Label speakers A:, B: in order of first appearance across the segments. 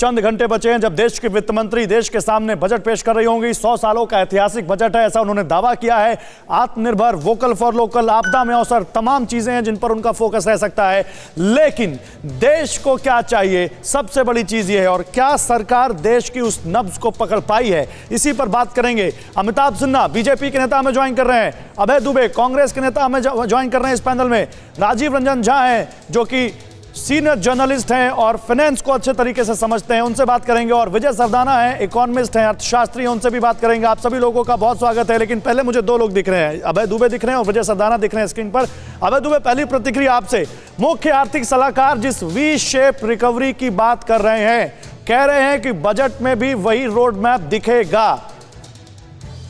A: चंद घंटे बचे हैं जब देश के वित्त मंत्री देश के सामने बजट पेश कर रही होंगी। 100 सालों का ऐतिहासिक बजट है, ऐसा उन्होंने दावा किया है। आत्मनिर्भर, वोकल फॉर लोकल, आपदा में अवसर, तमाम चीजें हैं जिन पर उनका फोकस रह सकता है। लेकिन देश को क्या चाहिए, सबसे बड़ी चीज ये है, और क्या सरकार देश की उस नब्ज को पकड़ पाई है, इसी पर बात करेंगे। अमिताभ सिन्हा बीजेपी के नेता हमें ज्वाइन कर रहे हैं, अभय दुबे कांग्रेस के नेता हमें ज्वाइन कर रहे हैं इस पैनल में, राजीव रंजन झा हैं जो कि सीनियर जर्नलिस्ट हैं और फाइनेंस को अच्छे तरीके से समझते हैं, उनसे बात करेंगे, और विजय सरदाना हैं, इकोनॉमिस्ट हैं, अर्थशास्त्री हैं, उनसे भी बात करेंगे। आप सभी लोगों का बहुत स्वागत है। लेकिन पहले मुझे दो लोग दिख रहे हैं, अभय दुबे दिख रहे हैं और विजय सरदाना दिख रहे हैं स्क्रीन पर। अभय दुबे, पहली प्रतिक्रिया आपसे। मुख्य आर्थिक सलाहकार जिस वी शेप रिकवरी की बात कर रहे हैं, कह रहे हैं कि बजट में भी वही रोड मैप दिखेगा,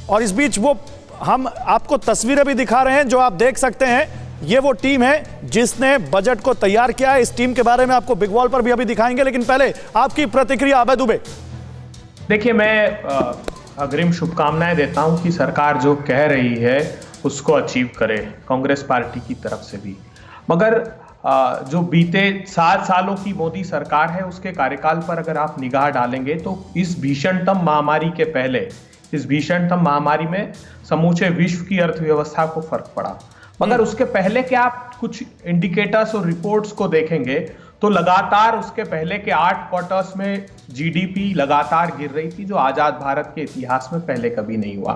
A: और इस बीच वो हम आपको तस्वीरें भी दिखा रहे हैं जो आप देख सकते हैं। ये वो टीम है जिसने बजट को तैयार किया है। इस टीम के बारे में आपको बिग वॉल पर भी अभी दिखाएंगे, लेकिन पहले आपकी प्रतिक्रिया अभय दुबे।
B: देखिए, मैं अग्रिम शुभकामनाएं देता हूं कि सरकार जो कह रही है उसको अचीव करे, कांग्रेस पार्टी की तरफ से भी। मगर जो बीते 7 सालों की मोदी सरकार है उसके कार्यकाल पर अगर आप निगाह डालेंगे तो इस भीषणतम महामारी के पहले, इस भीषणतम महामारी में समूचे विश्व की अर्थव्यवस्था को फर्क पड़ा। मगर उसके पहले के आप कुछ इंडिकेटर्स और रिपोर्ट्स को देखेंगे तो लगातार उसके पहले के 8 क्वार्टर्स में जीडीपी लगातार गिर रही थी, जो आजाद भारत के इतिहास में पहले कभी नहीं हुआ।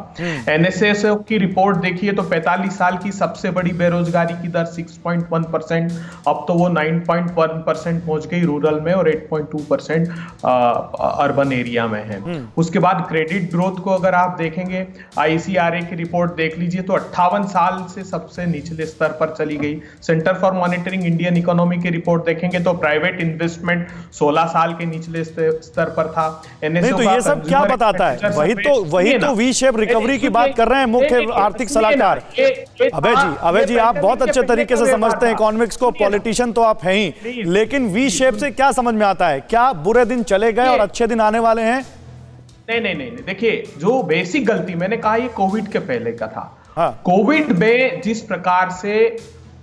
B: एनएसएसओ की रिपोर्ट देखिए तो 45 साल की सबसे बड़ी बेरोजगारी की दर 6.1%, अब तो वो 9.1% पहुंच गई रूरल में और 8.2% अर्बन एरिया में है। उसके बाद क्रेडिट ग्रोथ को अगर आप देखेंगे, आईसीआरए की रिपोर्ट देख लीजिए तो 58 साल से सबसे निचले स्तर पर चली गई। Centre for monitoring Indian economy की रिपोर्ट देखेंगे तो प्राइवेट इन्वेस्टमेंट 16 साल के निचले स्तर पर था।
A: नहीं तो ये सब क्या बताता है? वही तो वी शेप रिकवरी की बात कर रहे हैं मुख्य आर्थिक सलाहकार। अभय जी आप बहुत अच्छे तरीके से समझते हैं इकोनॉमिक्स को, पॉलिटिशियन तो आप हैं ही, लेकिन वी शेप से क्या समझ में आता है? क्या बुरे दिन चले गए और अच्छे दिन आने वाले हैं?
B: नहीं, देखिए, जो बेसिक गलती मैंने कहा ये कोविड के पहले का था। कोविड में जिस प्रकार से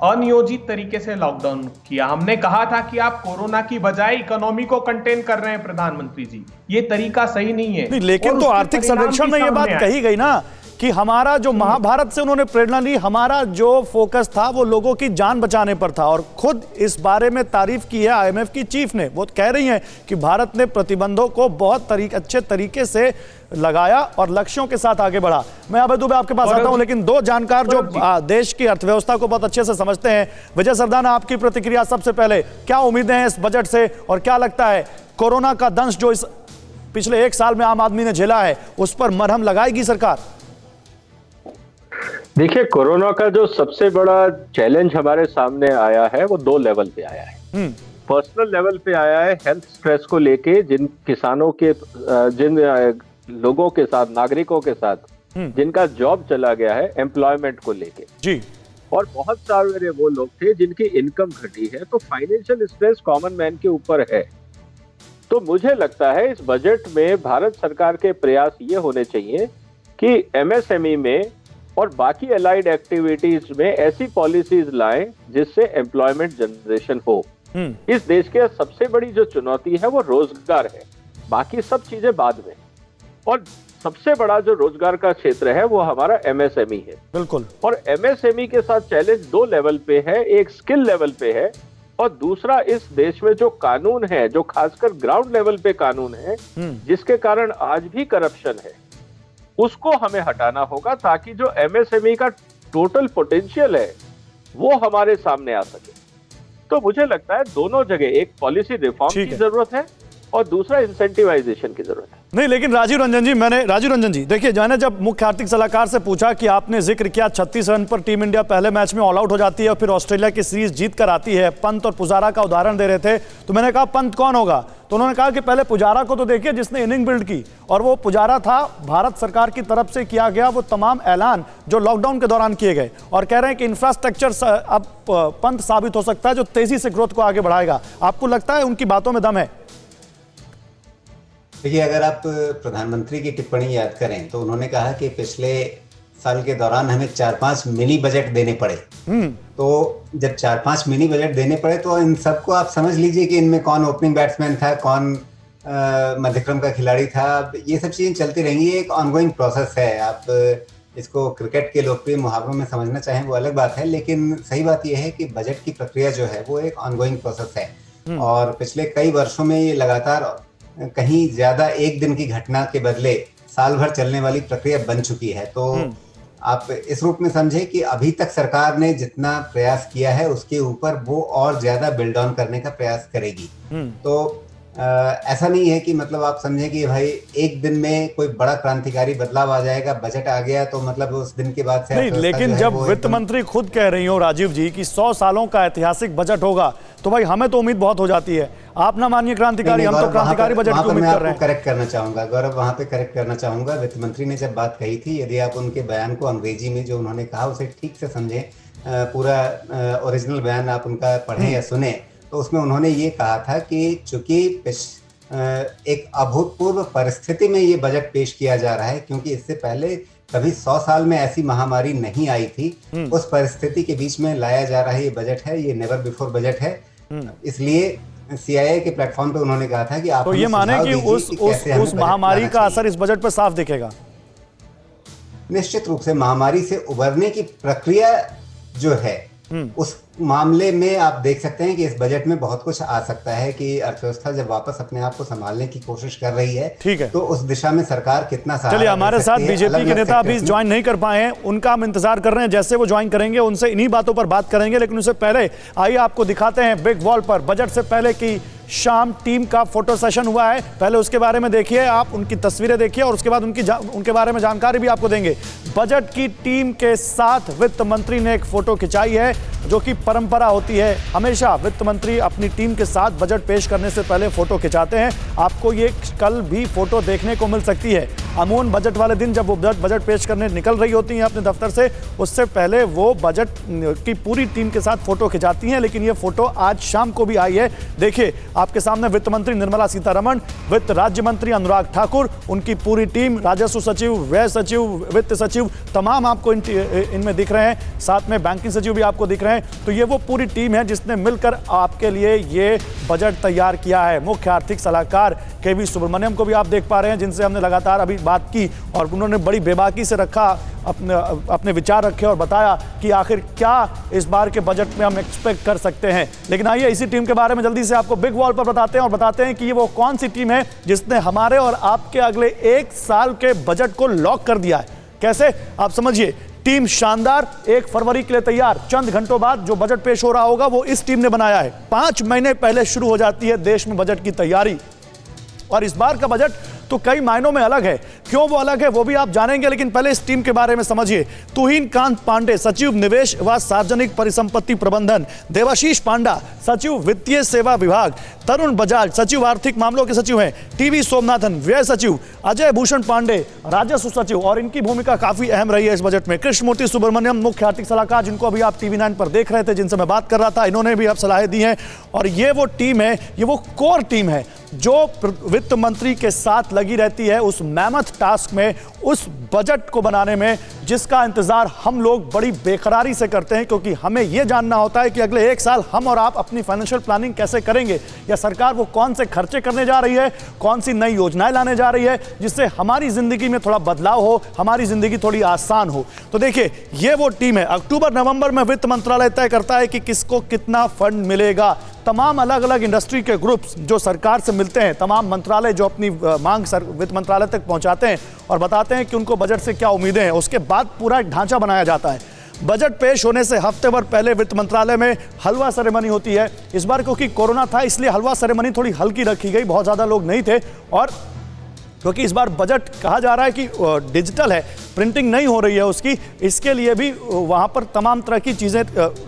B: अनियोजित तरीके से लॉकडाउन किया, हमने कहा था कि आप कोरोना की बजाय इकोनॉमी को कंटेन कर रहे हैं प्रधानमंत्री जी, ये तरीका सही नहीं है।
A: लेकिन तो आर्थिक सर्वेक्षण में ये बात कही गई ना कि हमारा जो महाभारत से उन्होंने प्रेरणा ली, हमारा जो फोकस था वो लोगों की जान बचाने पर था, और खुद इस बारे में तारीफ की है आईएमएफ की चीफ ने। वो कह रही हैं कि भारत ने प्रतिबंधों को बहुत अच्छे तरीके से लगाया और लक्ष्यों के साथ आगे बढ़ा। मैं अभय दुबे आपके पास आता हूं, लेकिन दो जानकार जो देश की अर्थव्यवस्था को बहुत अच्छे से समझते हैं, विजय सरदाना आपकी प्रतिक्रिया सबसे पहले। क्या उम्मीदें हैं इस बजट से, और क्या लगता है कोरोना का दंश जो इस पिछले 1 साल में आम आदमी ने झेला है उस पर मरहम लगाएगी सरकार?
C: देखिए, कोरोना का जो सबसे बड़ा चैलेंज हमारे सामने आया है वो 2 लेवल पे आया है। पर्सनल लेवल पे आया है, हेल्थ स्ट्रेस को लेके, जिन किसानों के, जिन लोगों के साथ, नागरिकों के साथ जिनका जॉब चला गया है, एम्प्लॉयमेंट को लेके जी, और बहुत सारे वो लोग थे जिनकी इनकम घटी है, तो फाइनेंशियल स्ट्रेस कॉमन मैन के ऊपर है। तो मुझे लगता है इस बजट में भारत सरकार के प्रयास ये होने चाहिए कि एमएसएमई में और बाकी अलाइड एक्टिविटीज में ऐसी पॉलिसीज लाएं जिससे एम्प्लॉयमेंट जनरेशन हो। इस देश के सबसे बड़ी जो चुनौती है वो रोजगार है, बाकी सब चीजें बाद में। और सबसे बड़ा जो रोजगार का क्षेत्र है वो हमारा एमएसएमई है। बिल्कुल। और एमएसएमई के साथ चैलेंज 2 लेवल पे है, एक स्किल लेवल पे है और दूसरा इस देश में जो कानून है, जो खासकर ग्राउंड लेवल पे कानून है, जिसके कारण आज भी करप्शन है, उसको हमें हटाना होगा ताकि जो एमएसएमई का टोटल पोटेंशियल है वो हमारे सामने आ सके। तो मुझे लगता है दोनों जगह एक पॉलिसी रिफॉर्म की जरूरत है और दूसरा इंसेंटिवाइजेशन की जरूरत है।
A: नहीं, लेकिन राजीव रंजन जी देखिए, मैंने जब मुख्य आर्थिक सलाहकार से पूछा कि आपने जिक्र किया 36 रन पर टीम इंडिया पहले मैच में ऑल आउट हो जाती है और फिर ऑस्ट्रेलिया की सीरीज जीत कर आती है, पंत और पुजारा का उदाहरण दे रहे थे, तो मैंने कहा पंत कौन होगा? तो उन्होंने कहा कि पहले पुजारा को तो देखिए जिसने इनिंग बिल्ड की, और वो पुजारा था भारत सरकार की तरफ से किया गया वो तमाम ऐलान जो लॉकडाउन के दौरान किए गए, और कह रहे हैं कि इंफ्रास्ट्रक्चर अब पंत साबित हो सकता है जो तेजी से ग्रोथ को आगे बढ़ाएगा। आपको लगता है उनकी बातों में दम है?
D: देखिए, अगर आप प्रधानमंत्री की टिप्पणी याद करें तो उन्होंने कहा कि पिछले साल के दौरान हमें 4-5 मिनी बजट देने पड़े। तो जब 4-5 मिनी बजट देने पड़े तो इन सबको आप समझ लीजिए कि इनमें कौन ओपनिंग बैट्समैन था, कौन मध्यक्रम का खिलाड़ी था। ये सब चीजें चलती रहेंगी, एक ऑनगोइंग प्रोसेस है। आप इसको क्रिकेट के लोकप्रिय मुहावरों में समझना चाहें वो अलग बात है, लेकिन सही बात यह है कि बजट की प्रक्रिया जो है वो एक ऑनगोइंग प्रोसेस है और पिछले कई वर्षों में ये लगातार कहीं ज्यादा एक दिन की घटना के बदले साल भर चलने वाली प्रक्रिया बन चुकी है। तो आप इस रूप में समझे कि अभी तक सरकार ने जितना प्रयास किया है उसके ऊपर वो और ज्यादा बिल्ड ऑन करने का प्रयास करेगी। तो ऐसा नहीं है कि मतलब आप समझें कि भाई एक दिन में कोई बड़ा क्रांतिकारी बदलाव आ जाएगा, बजट आ गया तो मतलब उस दिन के बाद से
A: नहीं, लेकिन जब वित्त मंत्री खुद कह रही हो राजीव जी कि 100 सालों का ऐतिहासिक बजट होगा तो भाई हमें तो उम्मीद बहुत हो जाती है। आप ना मानिए क्रांतिकारी, हम तो क्रांतिकारी बजट की उम्मीद कर रहे हैं।
D: करेक्ट करना चाहूंगा गौरव, वहां पे करेक्ट करना चाहूंगा। वित्त मंत्री ने जब बात कही थी, यदि आप उनके बयान को अंग्रेजी में जो उन्होंने कहा उसे ठीक से समझें, पूरा ओरिजिनल बयान आप उनका पढ़ें या सुने, तो उसमें उन्होंने ये कहा था कि चूंकि एक अभूतपूर्व परिस्थिति में ये बजट पेश किया जा रहा है, क्योंकि इससे पहले कभी 100 साल में ऐसी महामारी नहीं आई थी, उस परिस्थिति के बीच में लाया जा रहा है ये बजट है, ये नेवर बिफोर बजट है। इसलिए सीआईआई के प्लेटफॉर्म पे उन्होंने कहा था कि आप
A: तो ये माने कि उस महामारी का असर इस बजट पर साफ दिखेगा।
D: निश्चित रूप से महामारी से उबरने की प्रक्रिया जो है उस मामले में आप देख सकते हैं कि इस बजट में बहुत कुछ आ सकता है कि अर्थव्यवस्था जब वापस अपने आप को संभालने की कोशिश कर रही है,
A: ठीक है,
D: तो उस दिशा में सरकार कितना सहारा।
A: चलिए, हमारे साथ बीजेपी के नेता अभी ज्वाइन नहीं कर पाए हैं, उनका हम इंतजार कर रहे हैं। जैसे वो ज्वाइन करेंगे उनसे इन्हीं बातों पर बात करेंगे, लेकिन उससे पहले आइए आपको दिखाते हैं बिग वॉल पर बजट से पहले की शाम टीम का फोटो सेशन हुआ है। पहले उसके बारे में देखिए, आप उनकी तस्वीरें देखिए और उसके बाद उनके बारे में जानकारी भी आपको देंगे। बजट की टीम के साथ वित्त मंत्री ने एक फोटो खिंचाई है, जो कि परंपरा होती है। हमेशा वित्त मंत्री अपनी टीम के साथ बजट पेश करने से पहले फोटो खिंचाते हैं। आपको ये कल भी फोटो देखने को मिल सकती है। अमूमन बजट वाले दिन जब वो बजट पेश करने निकल रही होती हैं अपने दफ्तर से, उससे पहले वो बजट की पूरी टीम के साथ फोटो खिंचाती हैं, लेकिन ये फोटो आज शाम को भी आई है। देखिए आपके सामने वित्त मंत्री निर्मला सीतारमण, वित्त राज्य मंत्री अनुराग ठाकुर, उनकी पूरी टीम, राजस्व सचिव, व्यय सचिव, वित्त सचिव, तमाम आपको इनमें दिख रहे हैं। साथ में बैंकिंग सचिव भी आपको दिख रहे हैं। तो ये वो पूरी टीम है जिसने मिलकर आपके लिए ये बजट तैयार किया है। मुख्य आर्थिक सलाहकार केवी सुब्रमण्यम को भी आप देख पा रहे हैं, जिनसे हमने लगातार अभी बात की और उन्होंने बड़ी बेबाकी से अपने विचार रखे और बताया कि आखिर क्या इस बार के बजट में हम एक्सपेक्ट कर सकते हैं। लेकिन आइए इसी टीम के बारे में जल्दी से आपको बिग वॉल पर बताते हैं और बताते हैं कि ये वो कौन सी टीम है जिसने हमारे और आपके अगले 1 साल के बजट को लॉक कर दिया है। कैसे, आप समझिए। टीम शानदार, 1 फरवरी के लिए तैयार। चंद घंटों बाद जो बजट पेश हो रहा होगा वो इस टीम ने बनाया है। 5 महीने पहले शुरू हो जाती है देश में बजट की तैयारी, और इस बार का बजट तो कई मायनों में अलग है। क्यों वो अलग है वो भी आप जानेंगे, लेकिन पहले इस टीम के बारे में समझिए। तुहिन कांत पांडे, सचिव निवेश व सार्वजनिक परिसंपत्ति प्रबंधन, देवाशीष पांडा, सचिव वित्तीय सेवा विभाग, तरुण बजाज, सचिव आर्थिक मामलों के सचिव हैं, टीवी सोमनाथन, व्यय सचिव, अजय भूषण पांडे, राजस्व सचिव, और इनकी भूमिका काफी अहम रही है इस बजट में। कृष्णमूर्ति सुब्रमण्यम, मुख्य आर्थिक सलाहकार, जिनको अभी आप टीवी 9 पर देख रहे थे, जिनसे मैं बात कर रहा था, इन्होंने भी अब सलाहें दी हैं। और ये वो टीम है, ये वो कोर टीम है जो वित्त मंत्री के साथ लगी रहती है उस मैमथ टास्क में, उस बजट को बनाने में, जिसका इंतजार हम लोग बड़ी बेकरारी से करते हैं, क्योंकि हमें यह जानना होता है कि अगले 1 साल हम और आप अपनी फाइनेंशियल प्लानिंग कैसे करेंगे, या सरकार वो कौन से खर्चे करने जा रही है, कौन सी नई योजनाएं लाने जा रही है जिससे हमारी जिंदगी में थोड़ा बदलाव हो, हमारी जिंदगी थोड़ी आसान हो। तो देखिए ये वो टीम है। अक्टूबर नवंबर में वित्त मंत्रालय तय करता है कि किसको कितना फंड मिलेगा। तमाम अलग अलग इंडस्ट्री के ग्रुप्स जो सरकार से मिलते हैं, तमाम मंत्रालय जो अपनी मांग वित्त मंत्रालय तक पहुंचाते हैं और बताते हैं कि उनको बजट से क्या उम्मीदें हैं। उसके बाद पूरा एक ढांचा बनाया जाता है। बजट पेश होने से हफ्ते भर पहले वित्त मंत्रालय में हलवा सेरेमनी होती है। इस बार क्योंकि कोरोना था इसलिए हलवा सेरेमनी थोड़ी हल्की रखी गई, बहुत ज़्यादा लोग नहीं थे। और क्योंकि इस बार बजट कहा जा रहा है कि डिजिटल है, प्रिंटिंग नहीं हो रही है उसकी, इसके लिए भी वहाँ पर तमाम तरह की चीज़ें,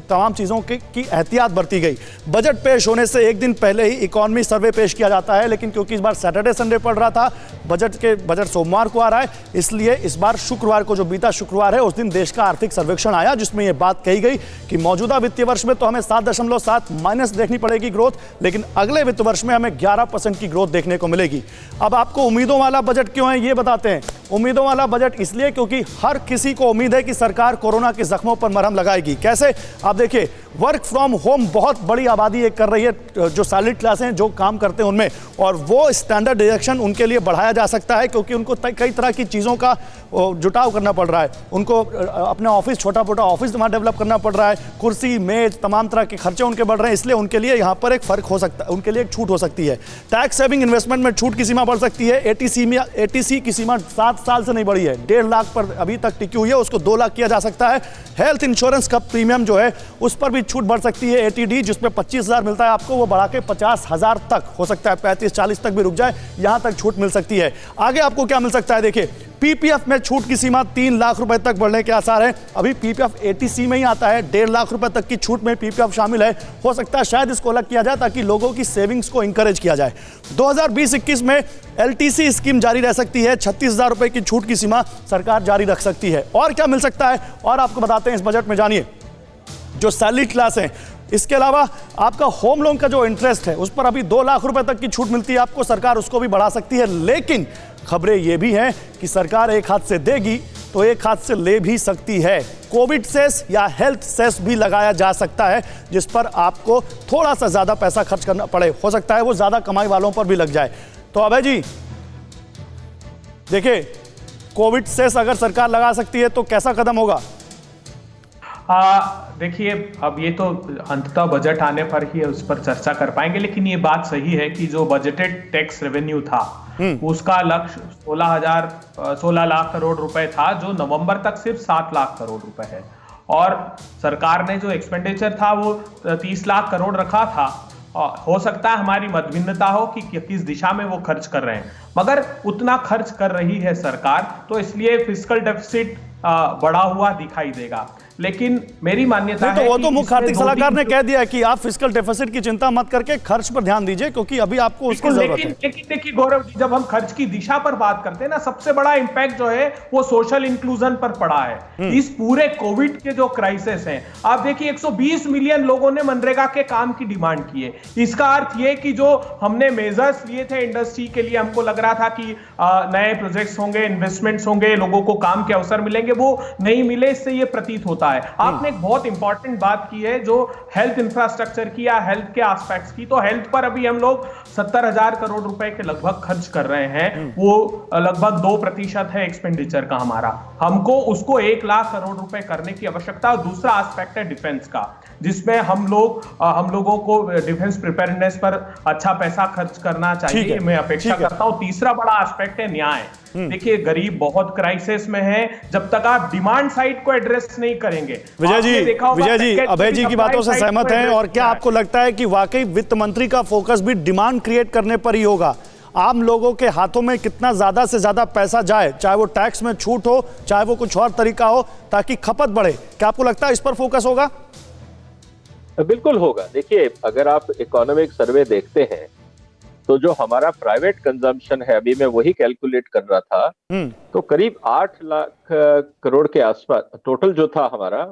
A: तमाम चीज़ों की एहतियात बरती गई। बजट पेश होने से 1 दिन पहले ही इकॉनमी सर्वे पेश किया जाता है, लेकिन क्योंकि इस बार सैटरडे संडे पड़ रहा था, बजट सोमवार को आ रहा है, इसलिए इस बार शुक्रवार को, जो बीता शुक्रवार है, उस दिन देश का आर्थिक सर्वेक्षण आया, जिसमें यह बात कही गई कि मौजूदा वित्तीय वर्ष में तो हमें 7.7 माइनस देखनी पड़ेगी ग्रोथ, लेकिन अगले वित्त वर्ष में हमें 11% की ग्रोथ देखने को मिलेगी। अब आपको उम्मीदों वाला बजट क्यों है ये बताते हैं। उम्मीदों वाला बजट इसलिए क्योंकि हर किसी को उम्मीद है कि सरकार कोरोना के जख्मों पर मरहम लगाएगी। कैसे, आप देखिए, वर्क फ्रॉम होम बहुत बड़ी आबादी एक कर रही है, जो सैलरीड क्लास हैं, जो काम करते हैं उनमें, और वो स्टैंडर्ड डिडक्शन उनके लिए बढ़ाया जा सकता है क्योंकि उनको कई तरह की चीज़ों का जुटाव करना पड़ रहा है। उनको अपना ऑफिस, छोटा मोटा ऑफिस वहाँ डेवलप करना पड़ रहा है, कुर्सी मेज तमाम तरह के खर्चे उनके बढ़ रहे हैं, इसलिए उनके लिए यहाँ पर एक फ़र्क हो सकता है, उनके लिए एक छूट हो सकती है। टैक्स सेविंग इन्वेस्टमेंट में छूट की सीमा बढ़ सकती है। एटीसी की सीमा 7 साल से नहीं बढ़ी है, 1.5 लाख पर अभी तक टिकी हुई है, उसको 2 लाख किया जा सकता है। हेल्थ इंश्योरेंस का प्रीमियम जो है उस पर भी छूट बढ़ सकती है। एटीडी जिसमें 25,000 मिलता है आपको, वो बढ़ा के 50,000 तक हो सकता है, 35-40 तक भी रुक जाए, यहां तक छूट मिल सकती है। आगे आपको क्या मिल सकता है, देखिए पीपीएफ में छूट की सीमा 3 लाख रुपए तक बढ़ने के आसार हैं। अभी पीपीएफ एटीसी में ही आता है, 1.5 लाख रुपए तक की छूट में पीपीएफ शामिल है। हो सकता है शायद इसको अलग किया जाए ताकि लोगों की सेविंग्स को इंकरेज किया जाए। 2020-21 में एलटीसी स्कीम जारी रह सकती है, 36,000 रुपए की छूट की सीमा सरकार जारी रख सकती है। और क्या मिल सकता है और आपको बताते हैं इस बजट में, जानिए। जो सैलरी क्लास है, इसके अलावा आपका होम लोन का जो इंटरेस्ट है उस पर अभी 2 लाख रुपए तक की छूट मिलती है आपको, सरकार उसको भी बढ़ा सकती है। लेकिन खबरें ये भी हैं कि सरकार एक हाथ से देगी तो एक हाथ से ले भी सकती है। कोविड सेस या हेल्थ सेस भी लगाया जा सकता है, जिस पर आपको थोड़ा सा ज्यादा पैसा खर्च करना पड़े, हो सकता है वो ज्यादा कमाई वालों पर भी लग जाए। तो अभय जी देखिए, कोविड सेस अगर सरकार लगा सकती है तो कैसा कदम होगा?
B: देखिए, अब ये तो अंततः बजट आने पर ही उस पर चर्चा कर पाएंगे, लेकिन ये बात सही है कि जो बजटेड टैक्स रेवेन्यू था उसका लक्ष्य 16 लाख करोड़ रुपए था, जो नवंबर तक सिर्फ 7 लाख करोड़ रुपए है। और सरकार ने जो एक्सपेंडिचर था वो 30 लाख करोड़ रखा था। हो सकता है हमारी मतभिन्नता हो कि किस दिशा में वो खर्च कर रहे हैं, मगर उतना खर्च कर रही है सरकार, तो इसलिए फिस्कल डेफिसिट बढ़ा हुआ दिखाई देगा। लेकिन मेरी मान्यता है
A: तो वो तो मुख्य आर्थिक सलाहकार ने कह दिया कि आप फिस्कल डेफिसिट की चिंता मत करके खर्च पर ध्यान दीजिए, क्योंकि अभी आपको उसकी जरूरत है।
B: लेकिन देखिए गौरव जी, जब हम खर्च की दिशा पर बात करते हैं ना, सबसे बड़ा इंपैक्ट जो है वो सोशल इंक्लूजन पर पड़ा है। इस पूरे कोविड के जो क्राइसिस हैं, आप देखिए 120 मिलियन लोगों ने मनरेगा के काम की डिमांड की है। इसका अर्थ ये कि जो हमने मेजर्स लिए थे इंडस्ट्री के लिए, हमको लग रहा था कि नए प्रोजेक्ट्स होंगे, इन्वेस्टमेंट्स होंगे, लोगों को काम के अवसर मिलेंगे, वो नहीं मिले। इससे ये प्रतीत होता है। आपने एक बहुत इंपॉर्टेंट बात की है जो हेल्थ इंफ्रास्ट्रक्चर की या हेल्थ के एस्पेक्ट्स की, तो हेल्थ पर अभी हम लोग 70,000 करोड़ रुपए के लगभग खर्च कर रहे हैं। वो लगभग 2% है एक्सपेंडिचर का हमारा। हमको उसको 1 लाख करोड़ रुपए करने की आवश्यकता। और दूसरा एस्पेक्ट है डिफेंस का, जिसमें हम लोगों को डिफेंस प्रिपेयरनेस पर अच्छा पैसा खर्च करना चाहिए, मैं अपेक्षा करता हूं। तीसरा बड़ा एस्पेक्ट है न्याय। देखिए, गरीब बहुत क्राइसिस में है। जब तक आप डिमांड साइड को एड्रेस नहीं करेंगे।
A: विजय जी अभय जी की बातों से सहमत हैं, और क्या आपको लगता है कि वाकई वित्त मंत्री का फोकस भी डिमांड क्रिएट करने पर ही होगा? आम लोगों के हाथों में कितना ज्यादा से ज्यादा पैसा जाए, चाहे वो टैक्स में छूट हो, चाहे वो कुछ और तरीका हो, ताकि खपत बढ़े। क्या आपको लगता है इस पर फोकस होगा?
C: बिल्कुल होगा। देखिए, अगर आप इकोनॉमिक सर्वे देखते हैं तो जो हमारा प्राइवेट कंजम्पशन है, अभी मैं वही कैलकुलेट कर रहा था, तो करीब 8 लाख करोड़ के आसपास टोटल जो था हमारा,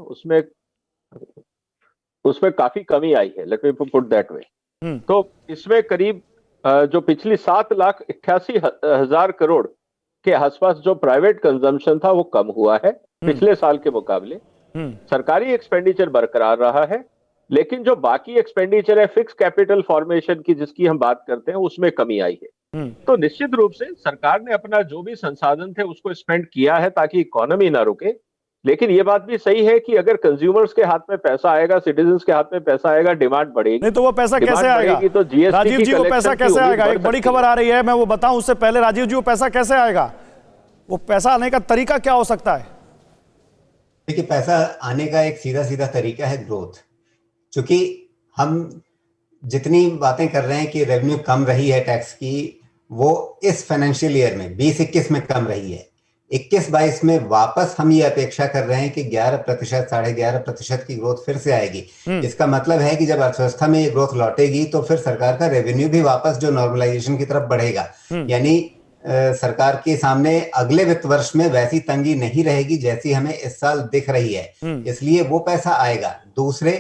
C: उसमें काफी कमी आई है। Let me put that way. तो इसमें करीब जो पिछली 7,88,000 करोड़ के आसपास जो प्राइवेट कंजम्पशन था वो कम हुआ है पिछले साल के मुकाबले। सरकारी एक्सपेंडिचर बरकरार रहा है, लेकिन जो बाकी एक्सपेंडिचर है फिक्स कैपिटल फॉर्मेशन की, जिसकी हम बात करते हैं, उसमें कमी आई है। तो निश्चित रूप से सरकार ने अपना जो भी संसाधन थे उसको स्पेंड किया है ताकि इकोनॉमी ना रुके। लेकिन ये बात भी सही है कि अगर कंज्यूमर्स के हाथ में पैसा आएगा, सिटीजन्स के हाथ में पैसा आएगा, डिमांड बढ़ेगी।
A: नहीं तो वो पैसा कैसे आएगा?
C: तो जीएसटी
A: राजीव जी, वो पैसा कैसे आएगा? एक बड़ी खबर आ रही है, मैं वो बताऊं उससे पहले, राजीव जी वो पैसा कैसे आएगा? वो पैसा आने का तरीका क्या हो सकता है?
D: देखिए, पैसा आने का एक सीधा सीधा तरीका है ग्रोथ। क्योंकि हम जितनी बातें कर रहे हैं कि रेवेन्यू कम रही है टैक्स की, वो इस फाइनेंशियल ईयर में 20-21 में कम रही है। 21-22 में वापस हम ये अपेक्षा कर रहे हैं कि 11%, 11.5% की ग्रोथ फिर से आएगी। इसका मतलब है कि जब अर्थव्यवस्था में ये ग्रोथ लौटेगी तो फिर सरकार का रेवेन्यू भी वापस जो नॉर्मलाइजेशन की तरफ बढ़ेगा। यानी सरकार के सामने अगले वित्त वर्ष में वैसी तंगी नहीं रहेगी जैसी हमें इस साल दिख रही है, इसलिए वो पैसा आएगा। दूसरे,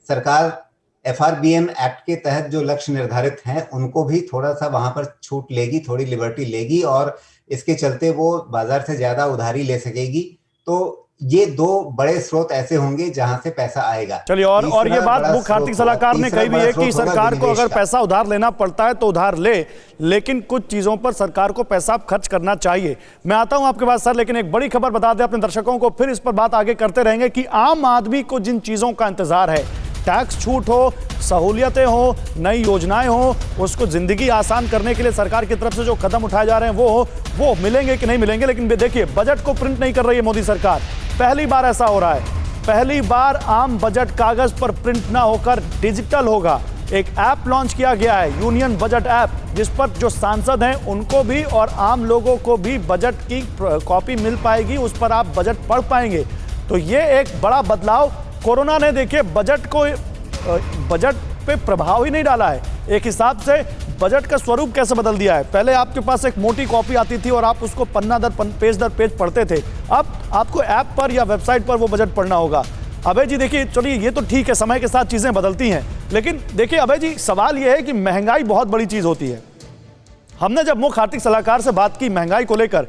D: सरकार FRBM एक्ट के तहत जो लक्ष्य निर्धारित हैं उनको भी थोड़ा सा वहां पर छूट लेगी, थोड़ी लिबर्टी लेगी, और इसके चलते वो बाजार से ज्यादा उधारी ले सकेगी। तो ये दो बड़े स्रोत ऐसे होंगे जहां से पैसा आएगा।
A: चलिए, और ये बात मुख्य आर्थिक सलाहकार ने कही भी है कि सरकार को अगर पैसा उधार लेना पड़ता है तो उधार ले, लेकिन कुछ चीजों पर सरकार को पैसा खर्च करना चाहिए। मैं आता हूं आपके पास सर, लेकिन एक बड़ी खबर बता दें अपने दर्शकों को, फिर इस पर बात आगे करते रहेंगे कि आम आदमी को जिन चीजों का इंतजार है, टैक्स छूट हो, सहूलियतें हो, नई योजनाएं हो, उसको जिंदगी आसान करने के लिए सरकार की तरफ से जो कदम उठाए जा रहे हैं वो मिलेंगे कि नहीं मिलेंगे। लेकिन देखिए, बजट को प्रिंट नहीं कर रही है मोदी सरकार। पहली बार ऐसा हो रहा है, पहली बार आम बजट कागज पर प्रिंट ना होकर डिजिटल होगा। एक ऐप लॉन्च किया गया है, यूनियन बजट ऐप, जिस पर जो सांसद हैं उनको भी और आम लोगों को भी बजट की कॉपी मिल पाएगी, उस पर आप बजट पढ़ पाएंगे। तो ये एक बड़ा बदलाव। कोरोना ने देखिए बजट पे प्रभाव ही नहीं डाला है, एक हिसाब से बजट का स्वरूप कैसे बदल दिया है। पहले आपके पास एक मोटी कॉपी आती थी और आप उसको पन्ना दर पेज पढ़ते थे, अब आपको ऐप पर या वेबसाइट पर वो बजट पढ़ना होगा। अभय जी देखिए, चलिए ये तो ठीक है, समय के साथ चीजें बदलती हैं, लेकिन देखिए अभय जी, सवाल ये है कि महंगाई बहुत बड़ी चीज होती है। हमने जब मुख्य आर्थिक सलाहकार से बात की महंगाई को लेकर,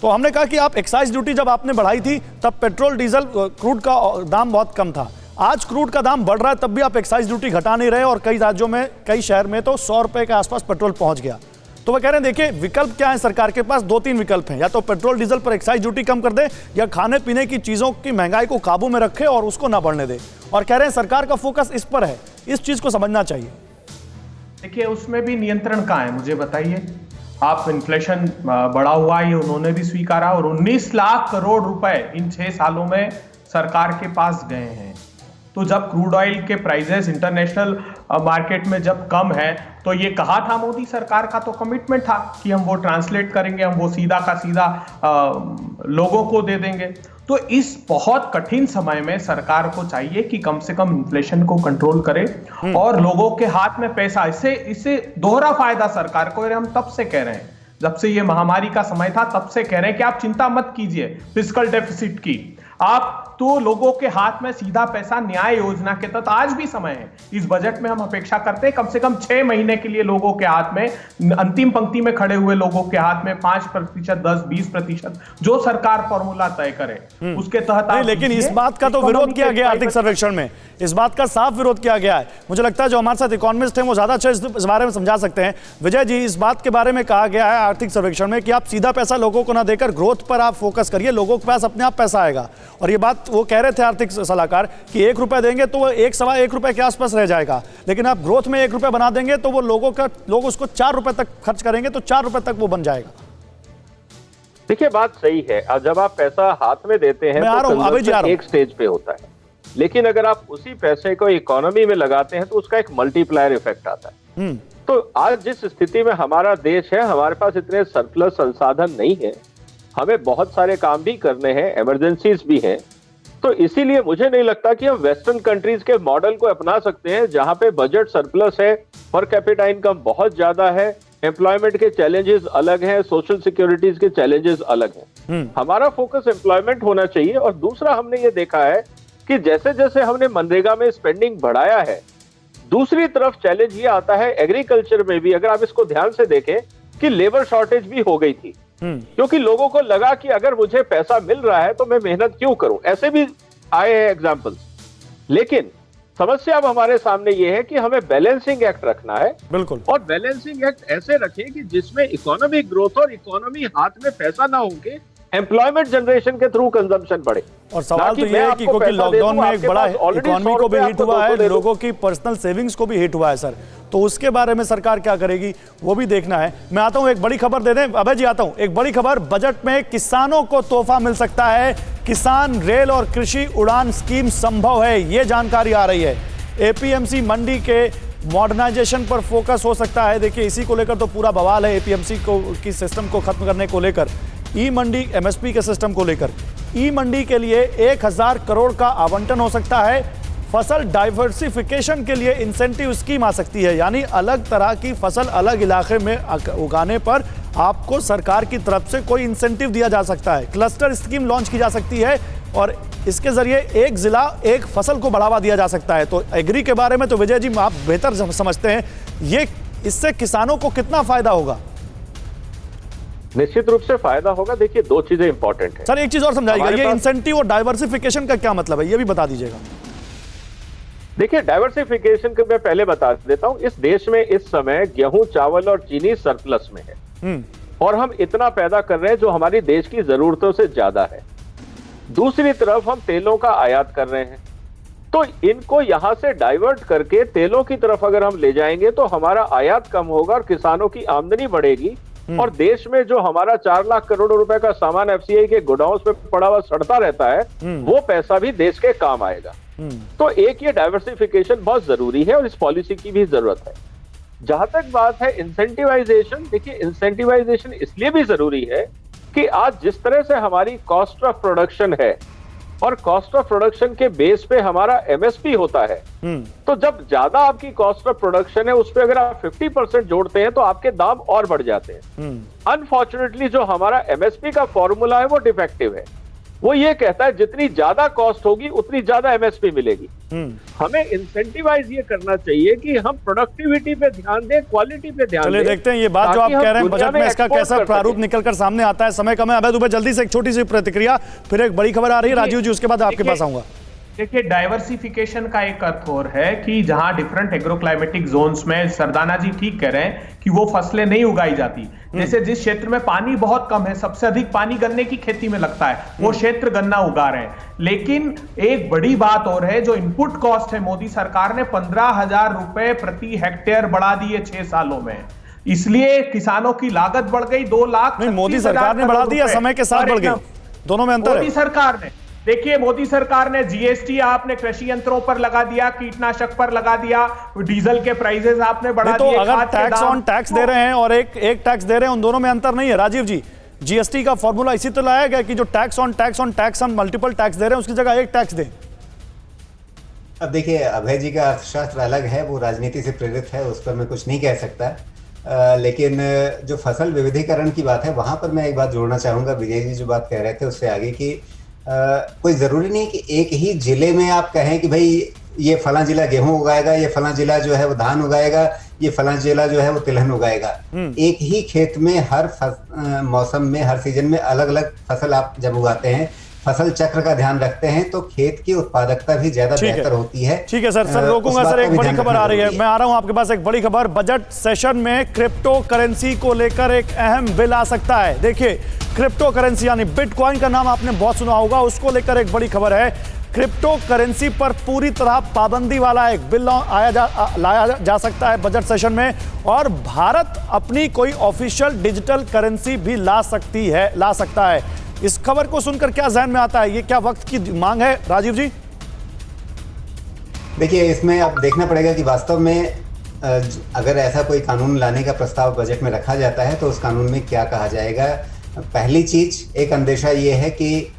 A: तो हमने कहा कि आप एक्साइज ड्यूटी जब आपने बढ़ाई थी तब पेट्रोल डीजल क्रूड का दाम बहुत कम था। आज क्रूड का दाम बढ़ रहा है तब भी आप एक्साइज ड्यूटी घटा नहीं रहे, और कई राज्यों में, कई शहर में तो 100 रुपए के आसपास पेट्रोल पहुंच गया। तो वो कह रहे हैं देखिए विकल्प क्या है सरकार के पास, 2-3 विकल्प हैं, या तो पेट्रोल डीजल पर एक्साइज ड्यूटी कम कर दे, या खाने पीने की चीजों की महंगाई को काबू में रखे और उसको ना बढ़ने दे। और कह रहे हैं सरकार का फोकस इस पर है, इस चीज को समझना चाहिए।
B: देखिए, उसमें भी नियंत्रण कहाँ है, मुझे बताइए। आप इन्फ्लेशन बढ़ा हुआ है, ये उन्होंने भी स्वीकारा, और 19 लाख करोड़ रुपए इन 6 सालों में सरकार के पास गए हैं। तो जब क्रूड ऑयल के प्राइसेस इंटरनेशनल मार्केट में जब कम है, तो ये कहा था मोदी सरकार का तो कमिटमेंट था कि हम वो ट्रांसलेट करेंगे, हम वो सीधा का सीधा लोगों को दे देंगे। तो इस बहुत कठिन समय में सरकार को चाहिए कि कम से कम इन्फ्लेशन को कंट्रोल करे और लोगों के हाथ में पैसा, इससे दोहरा फायदा सरकार को। हम तब से कह रहे हैं, जब से ये महामारी का समय था तब से कह रहे हैं कि आप चिंता मत कीजिए फिस्कल डेफिसिट की, आप तो लोगों के हाथ में सीधा पैसा न्याय योजना के तहत आज भी समय है। इस बजट में हम अपेक्षा करते हैं कम से कम 6 महीने के लिए लोगों के हाथ में, अंतिम पंक्ति में खड़े हुए लोगों के हाथ में 5%, 10-20%, जो सरकार फॉर्मूला तय करे उसके तहत।
A: लेकिन इस बात का तो विरोध किया गया आर्थिक सर्वेक्षण में, इस बात का साफ विरोध किया गया है। मुझे लगता है जो हमारे साथ इकोनॉमिस्ट हैं वो ज्यादा अच्छा इस बारे में समझा सकते हैं। विजय जी, इस बात के बारे में कहा गया है आर्थिक सर्वेक्षण में कि आप सीधा पैसा लोगों को ना देकर ग्रोथ पर आप फोकस करिए, लोगों के पास अपने आप पैसा आएगा। और ये बात वो कह रहे थे आर्थिक सलाहकार कि 1 रुपया देंगे तो वो 1-1.25 रुपए के आसपास रह जाएगा, लेकिन आप ग्रोथ में 1 रुपया बना देंगे तो वो लोग उसको 4 रुपए तक खर्च करेंगे, तो 4 रुपए तक वो बन जाएगा।
C: देखिए, बात सही है। अब जब आप पैसा हाथ में देते हैं तो एक स्टेज पे होता है, लेकिन अगर आप उसी पैसे को इकोनॉमी में लगाते हैं तो उसका एक मल्टीप्लायर इफेक्ट आता है। तो आज जिस स्थिति में हमारा देश है, हमारे पास इतने सरप्लस संसाधन नहीं है, हमें बहुत सारे काम भी करने हैं, इमरजेंसीज भी हैं। तो इसीलिए मुझे नहीं लगता कि हम वेस्टर्न कंट्रीज के मॉडल को अपना सकते हैं, जहां पे बजट सरप्लस है, पर कैपिटा इनकम बहुत ज्यादा है, एम्प्लॉयमेंट के चैलेंजेस अलग हैं, सोशल सिक्योरिटीज के चैलेंजेस अलग हैं। हमारा फोकस एम्प्लॉयमेंट होना चाहिए। और दूसरा, हमने ये देखा है कि जैसे जैसे हमने मनरेगा में स्पेंडिंग बढ़ाया है, दूसरी तरफ चैलेंज ये आता है एग्रीकल्चर में भी। अगर आप इसको ध्यान से देखें कि लेबर शॉर्टेज भी हो गई थी, क्योंकि लोगों को लगा कि अगर मुझे पैसा मिल रहा है तो मैं मेहनत क्यों करूं। ऐसे भी आए हैं एग्जांपल्स। लेकिन समस्या अब हमारे सामने ये है कि हमें बैलेंसिंग एक्ट रखना है।
A: बिल्कुल।
C: और बैलेंसिंग एक्ट ऐसे रखें कि जिसमें इकोनॉमिक ग्रोथ और इकोनॉमी हाथ में पैसा ना होके एम्प्लॉयमेंट जनरेशन के थ्रू कंजम्पशन बढ़े।
A: और सवाल तो यह है कि क्योंकि लॉकडाउन में एक बड़ा इकोनॉमी को भी हिट हुआ है, लोगों की पर्सनल सेविंग्स को भी हिट हुआ है सर, तो उसके बारे में सरकार क्या करेगी वो भी देखना है। मैं आता हूं, एक बड़ी खबर दे दें अभय जी, आता हूं एक बड़ी खबर। बजट में किसानों को तोहफा मिल सकता है, किसान रेल और कृषि उड़ान स्कीम संभव है, ये जानकारी आ रही है। एपीएमसी मंडी के मॉडर्नाइजेशन पर फोकस हो सकता है। देखिए, इसी को लेकर तो पूरा बवाल है, एपीएमसी को की सिस्टम को खत्म करने को लेकर, ई मंडी एमएसपी के सिस्टम को लेकर। ई मंडी के लिए 1000 करोड़ का आवंटन हो सकता है। फसल डाइवर्सिफिकेशन के लिए इंसेंटिव स्कीम आ सकती है, यानी अलग तरह की फसल अलग इलाके में उगाने पर आपको सरकार की तरफ से कोई इंसेंटिव दिया जा सकता है। क्लस्टर स्कीम लॉन्च की जा सकती है और इसके जरिए एक जिला एक फसल को बढ़ावा दिया जा सकता है। तो एग्री के बारे में तो विजय जी आप बेहतर समझते हैं, ये इससे किसानों को कितना फायदा होगा?
C: निश्चित रूप से फायदा होगा। देखिए, दो चीजें इंपॉर्टेंट है
A: सर। एक चीज और समझाइएगा,
C: हमारे
A: ये
C: पास-
A: इंसेंटिव और डाइवर्सिफिकेशन का क्या मतलब है, ये भी बता दीजिएगा।
C: देखिए, डाइवर्सिफिकेशन को मैं पहले बता देता हूं। इस देश में इस समय गेहूं, चावल और चीनी सरप्लस में है और हम इतना पैदा कर रहे हैं जो हमारी देश की जरूरतों से ज्यादा है। दूसरी तरफ हम तेलों का आयात कर रहे हैं, तो इनको यहां से डाइवर्ट करके तेलों की तरफ अगर हम ले जाएंगे तो हमारा आयात कम होगा और किसानों की आमदनी बढ़ेगी और देश में जो हमारा 4 लाख करोड़ रुपए का सामान एफसीआई के गोडाउन में पड़ा हुआ सड़ता रहता है, वो पैसा भी देश के काम आएगा। तो एक ये डाइवर्सिफिकेशन बहुत जरूरी है और इस पॉलिसी की भी जरूरत है। जहां तक बात है इंसेंटिवाइजेशन, देखिए इंसेंटिवाइजेशन इसलिए भी जरूरी है कि आज जिस तरह से हमारी कॉस्ट ऑफ प्रोडक्शन है और कॉस्ट ऑफ प्रोडक्शन के बेस पे हमारा एमएसपी होता है, तो जब ज्यादा आपकी कॉस्ट ऑफ प्रोडक्शन है उस पे अगर आप 50% जोड़ते हैं तो आपके दाम और बढ़ जाते हैं। अनफॉर्चुनेटली जो हमारा एमएसपी का फॉर्मूला है वो डिफेक्टिव है। वो ये कहता है जितनी ज्यादा कॉस्ट होगी उतनी ज्यादा एमएसपी मिलेगी। हमें इंसेंटिवाइज ये करना चाहिए कि हम प्रोडक्टिविटी पे ध्यान दें, क्वालिटी पे ध्यान दें।
A: चलिए देखते हैं ये बात जो आप कह रहे हैं बजट में इसका कैसा प्रारूप निकलकर सामने आता है। समय कम है। अभय दुबे, जल्दी से एक छोटी सी प्रतिक्रिया, फिर एक बड़ी खबर आ रही है राजीव जी, उसके बाद आपके पास आऊंगा।
B: देखिए, डाइवर्सिफिकेशन का एक अर्थ और है कि जहां डिफरेंट एग्रोक्लाइमेटिक जोन्स में, सरदाना जी ठीक कह रहे हैं कि वो फसलें नहीं उगाई जाती। जैसे जिस क्षेत्र में पानी बहुत कम है, सबसे अधिक पानी गन्ने की खेती में लगता है, वो क्षेत्र गन्ना उगा रहे हैं। लेकिन एक बड़ी बात और है, जो इनपुट कॉस्ट है, मोदी सरकार ने 15,000 रुपए प्रति हेक्टेयर बढ़ा दिए 6 सालों में। इसलिए किसानों की लागत बढ़ गई 2 लाख।
A: नहीं, मोदी सरकार ने बढ़ा दिया, समय के साथ बढ़ गई, दोनों में अंतर है।
B: मोदी सरकार ने, देखिए मोदी सरकार ने जीएसटी आपने कृषि यंत्रों पर लगा दिया, कीटनाशक पर लगा दिया, डीजल के प्राइसेस आपने बढ़ा दिए।
A: तो अगर टैक्स ऑन टैक्स दे रहे हैं और एक टैक्स दे रहे हैं, उन दोनों में अंतर नहीं है राजीव जी। जीएसटी का फॉर्मूला इसी तो लाया गया कि जो टैक्स ऑन मल्टीपल टैक्स दे रहे हैं उसकी जगह एक टैक्स दें।
D: अब देखिए, अभय जी का अर्थशास्त्र अलग है, वो राजनीति से प्रेरित है, उस पर मैं कुछ नहीं कह सकता। लेकिन जो फसल विविधीकरण की बात है वहां पर मैं एक बात जोड़ना चाहूंगा। विजय जी जो बात कह रहे थे उससे आगे की कोई ज़रूरी नहीं कि एक ही जिले में आप कहें कि भाई ये फला जिला गेहूं उगाएगा, ये फला जिला जो है वो धान उगाएगा, ये फला जिला जो है वो तिलहन उगाएगा। एक ही खेत में हर मौसम में, हर सीजन में अलग अलग फसल आप जब उगाते हैं, फसल चक्र का ध्यान रखते हैं तो खेत की उत्पादकता भी ज्यादा बेहतर होती है।
A: ठीक है सर रोकूंगा सर। एक बड़ी खबर आ रही है, मैं आ रहा हूं आपके पास। एक बड़ी खबर, बजट सेशन में क्रिप्टो करेंसी को लेकर एक अहम बिल आ सकता है। देखिए, क्रिप्टो करेंसी यानी बिटकॉइन का नाम आपने बहुत सुना होगा, उसको लेकर एक बड़ी खबर है। क्रिप्टो करेंसी पर पूरी तरह पाबंदी वाला एक बिल लाया जा सकता है बजट सेशन में, और भारत अपनी कोई ऑफिशियल डिजिटल करेंसी भी ला सकता है। इस खबर को सुनकर क्या ज़हन में आता है, ये क्या वक्त की मांग है राजीव जी?
D: देखिए, इसमें अब देखना पड़ेगा कि वास्तव में अगर ऐसा कोई कानून लाने का प्रस्ताव बजट में रखा जाता है तो उस कानून में क्या कहा जाएगा। पहली चीज, एक अंदेशा ये है कि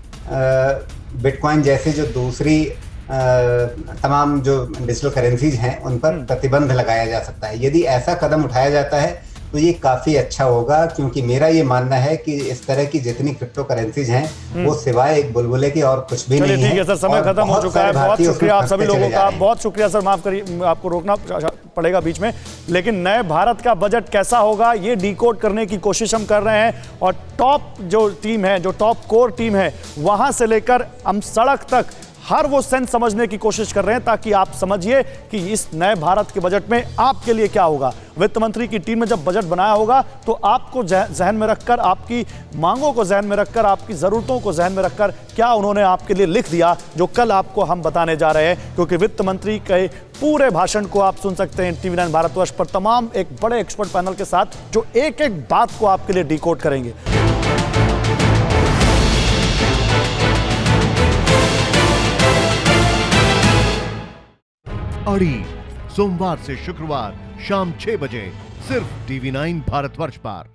D: बिटकॉइन जैसे जो दूसरी तमाम जो डिजिटल करेंसीज हैं उन पर प्रतिबंध लगाया जा सकता है। यदि ऐसा कदम उठाया जाता है तो ये काफी अच्छा होगा, क्योंकि मेरा ये मानना है कि इस तरह की जितनी क्रिप्टो करेंसीज हैं वो सिवाय एक बुलबुले की और कुछ भी नहीं है।
A: ठीक है सर, समय खत्म हो चुका है। बहुत शुक्रिया आप सभी लोगों का, बहुत शुक्रिया सर। माफ करिए, आपको रोकना पड़ेगा बीच में, लेकिन नए भारत का बजट कैसा होगा ये डिकोड करने की कोशिश हम कर रहे हैं। और टॉप जो टीम है, जो टॉप कोर टीम है, वहां से लेकर हम सड़क तक हर वो सेंस समझने की कोशिश कर रहे हैं ताकि आप समझिए कि इस नए भारत के बजट में आपके लिए क्या होगा। वित्त मंत्री की टीम ने जब बजट बनाया होगा तो आपको जहन में रखकर, आपकी मांगों को जहन में रखकर, आपकी ज़रूरतों को जहन में रखकर क्या उन्होंने आपके लिए लिख दिया जो कल आपको हम बताने जा रहे हैं। क्योंकि वित्त मंत्री के पूरे भाषण को आप सुन सकते हैं TV9 भारतवर्ष पर, तमाम एक बड़े एक्सपर्ट पैनल के साथ जो एक एक बात को आपके लिए डिकोड करेंगे।
E: अड़ी सोमवार से शुक्रवार शाम 6 बजे सिर्फ TV9 भारतवर्ष पर।